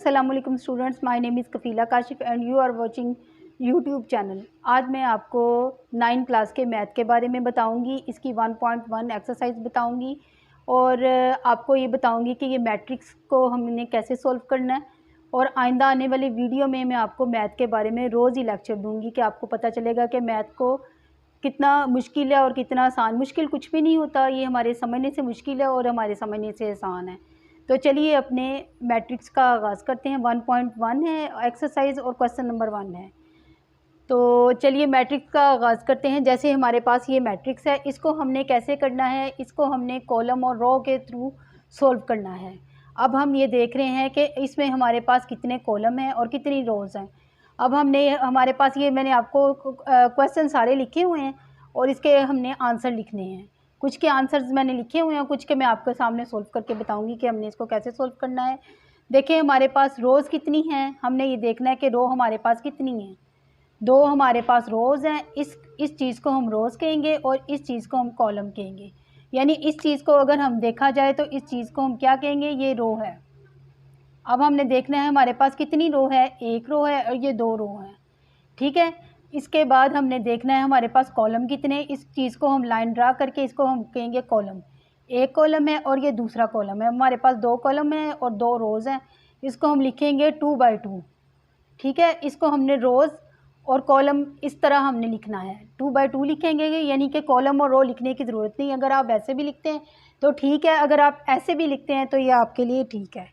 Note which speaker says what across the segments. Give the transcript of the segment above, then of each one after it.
Speaker 1: अस्सलामुअलैकुम students, my name is Kafeela Kashif and you are watching YouTube channel. आज मैं आपको 9 क्लास के मैथ के बारे में बताऊंगी। इसकी 1.1 एक्सरसाइज बताऊंगी और आपको ये बताऊंगी कि ये मैट्रिक्स को हमने कैसे सॉल्व करना है। और आइंदा आने वाली वीडियो में मैं आपको मैथ के बारे में रोज़ ही लेक्चर दूंगी कि आपको पता चलेगा कि मैथ को कितना मुश्किल है और कितना आसान। मुश्किल कुछ भी नहीं होता, ये हमारे समझने से मुश्किल है और हमारे समझने से आसान है। तो चलिए अपने मैट्रिक्स का आगाज़ करते हैं। 1.1 है एक्सरसाइज और क्वेश्चन नंबर 1 है। तो चलिए मैट्रिक्स का आगाज़ करते हैं। जैसे हमारे पास ये मैट्रिक्स है, इसको हमने कैसे करना है, इसको हमने कॉलम और रो के थ्रू सॉल्व करना है। अब हम ये देख रहे हैं कि इसमें हमारे पास कितने कॉलम हैं और कितनी रोज़ हैं। अब हमारे पास ये मैंने आपको क्वेश्चन सारे लिखे हुए हैं और इसके हमने आंसर लिखने हैं। कुछ के आंसर्स मैंने लिखे हुए हैं, कुछ के मैं आपके सामने सॉल्व करके बताऊंगी कि हमने इसको कैसे सॉल्व करना है। देखिए हमारे पास रोज़ कितनी हैं, हमने ये देखना है कि रो हमारे पास कितनी हैं। 2 हमारे पास रोज़ हैं। इस चीज़ को हम रोज़ कहेंगे और इस चीज़ को हम कॉलम कहेंगे। यानी इस चीज़ को अगर हम देखा जाए तो इस चीज़ को हम क्या कहेंगे, ये रो है। अब हमने देखना है हमारे पास कितनी रो है, 1 रो है और ये 2 रो है। ठीक है। इसके बाद हमने देखना है हमारे पास कॉलम कितने। इस चीज़ को हम लाइन ड्रा करके इसको हम कहेंगे कॉलम। 1 कॉलम है और ये दूसरा कॉलम है। हमारे पास 2 कॉलम है और 2 रोज़ हैं। इसको हम लिखेंगे 2 बाई 2। ठीक है। इसको हमने रोज़ और कॉलम इस तरह हमने लिखना है, 2 बाई 2 लिखेंगे। यानी कि कॉलम और रो लिखने की ज़रूरत नहीं। अगर आप ऐसे भी लिखते हैं तो ठीक है, अगर आप ऐसे भी लिखते हैं तो ये आपके लिए ठीक है।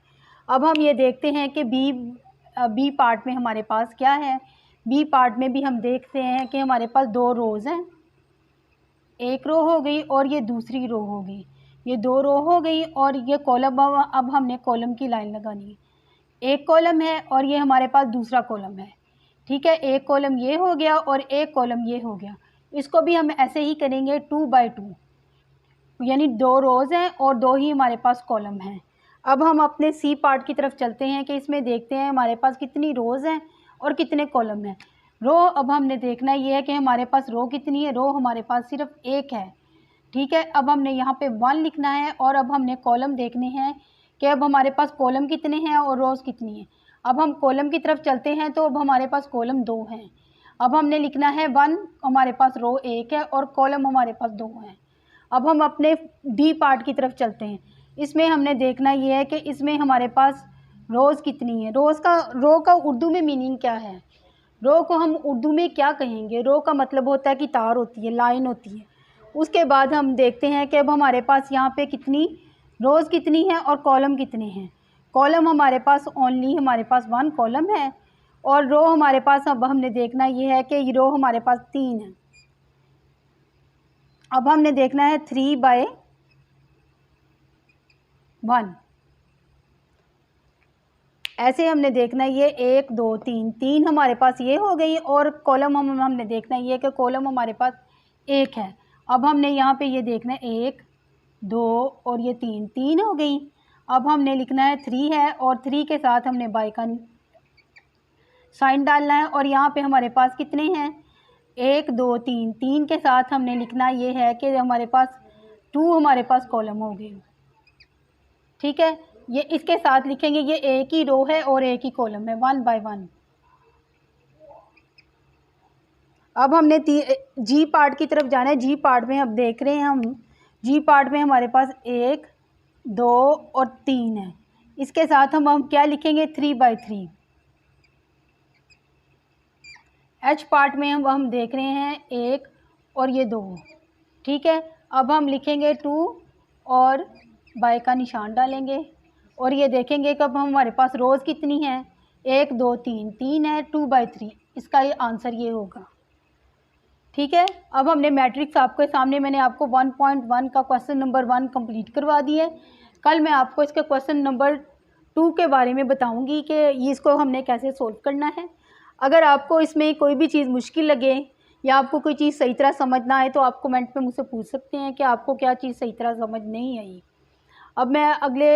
Speaker 1: अब हम ये देखते हैं कि बी पार्ट में हमारे पास क्या है। बी पार्ट में भी हम देखते हैं कि हमारे पास 2 रोज़ हैं। 1 रो हो गई और ये दूसरी रो हो गई, ये 2 रो हो गई और ये कॉलम। अब हमने कॉलम की लाइन लगानी है। 1 कॉलम है और ये हमारे पास दूसरा कॉलम है। ठीक है। 1 कॉलम ये हो गया और 1 कॉलम ये हो गया। इसको भी हम ऐसे ही करेंगे 2 बाई 2। यानी 2 रोज़ हैं और 2 ही हमारे पास कॉलम हैं। अब हम अपने सी पार्ट की तरफ चलते हैं कि इसमें देखते हैं हमारे पास कितनी रोज़ हैं और कितने कॉलम हैं। रो अब हमने देखना ये है कि हमारे पास रो कितनी है। रो हमारे पास सिर्फ 1 है। ठीक है। अब हमने यहाँ पे 1 लिखना है और अब हमने कॉलम देखने हैं कि अब हमारे पास कॉलम कितने हैं और रोज़ कितनी हैं। अब हम कॉलम की तरफ चलते हैं तो अब हमारे पास कॉलम 2 हैं। अब हमने लिखना है 1, हमारे पास रो 1 है और कॉलम हमारे पास 2 हैं। अब हम अपने डी पार्ट की तरफ चलते हैं। इसमें हमने देखना ये है कि इसमें हमारे पास रोज़ कितनी है। रो का उर्दू में मीनिंग क्या है, रो को हम उर्दू में क्या कहेंगे। रो का मतलब होता है कि तार होती है, लाइन होती है। उसके बाद हम देखते हैं कि अब हमारे पास यहाँ पे कितनी रोज़ कितनी है और कॉलम कितने हैं। कॉलम हमारे पास ओनली हमारे पास 1 कॉलम है और रो हमारे पास अब हमने देखना ये है कि रो हमारे पास 3 है। अब हमने देखना है 3 बाई 1। ऐसे हमने देखना है ये 1 2 3 हमारे पास ये हो गई और कॉलम हमने देखना है ये कि कॉलम हमारे पास 1 है। अब हमने यहाँ पे ये देखना है 1 2 और ये 3 हो गई। अब हमने लिखना है 3 है और 3 के साथ हमने बाई का साइन डालना है और यहाँ पे हमारे पास कितने हैं, 1 2 3 के साथ हमने लिखना ये है कि हमारे पास 2 हमारे पास कॉलम हो गए। ठीक है। ये इसके साथ लिखेंगे ये एक ही रो है और एक ही कॉलम है, 1 बाई 1। अब हमने जी पार्ट की तरफ जाना है। जी पार्ट में अब देख रहे हैं हम, जी पार्ट में हमारे पास 1 2 और 3 है। इसके साथ हम क्या लिखेंगे, 3 बाई 3। एच पार्ट में हम देख रहे हैं 1 और ये 2। ठीक है। अब हम लिखेंगे 2 और बाई का निशान डालेंगे और ये देखेंगे कि अब हमारे पास रोज़ कितनी हैं, 1 2 3 है, 2 बाई 3। इसका ये आंसर ये होगा। ठीक है। अब हमने मैट्रिक्स आपके सामने, मैंने आपको 1.1 का क्वेश्चन नंबर 1 कंप्लीट करवा दिया है। कल मैं आपको इसके क्वेश्चन नंबर 2 के बारे में बताऊंगी कि ये इसको हमने कैसे सोल्व करना है। अगर आपको इसमें कोई भी चीज़ मुश्किल लगे या आपको कोई चीज़ सही तरह समझ ना आए तो आप कमेंट में मुझसे पूछ सकते हैं कि आपको क्या चीज़ सही तरह समझ नहीं आई। अब मैं अगले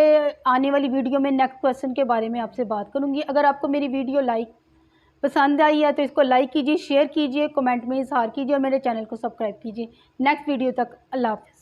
Speaker 1: आने वाली वीडियो में नेक्स्ट क्वेश्चन के बारे में आपसे बात करूंगी। अगर आपको मेरी वीडियो पसंद आई है तो इसको लाइक कीजिए, शेयर कीजिए, कमेंट में इज़हार कीजिए और मेरे चैनल को सब्सक्राइब कीजिए। नेक्स्ट वीडियो तक अल्लाह हाफ़िज़।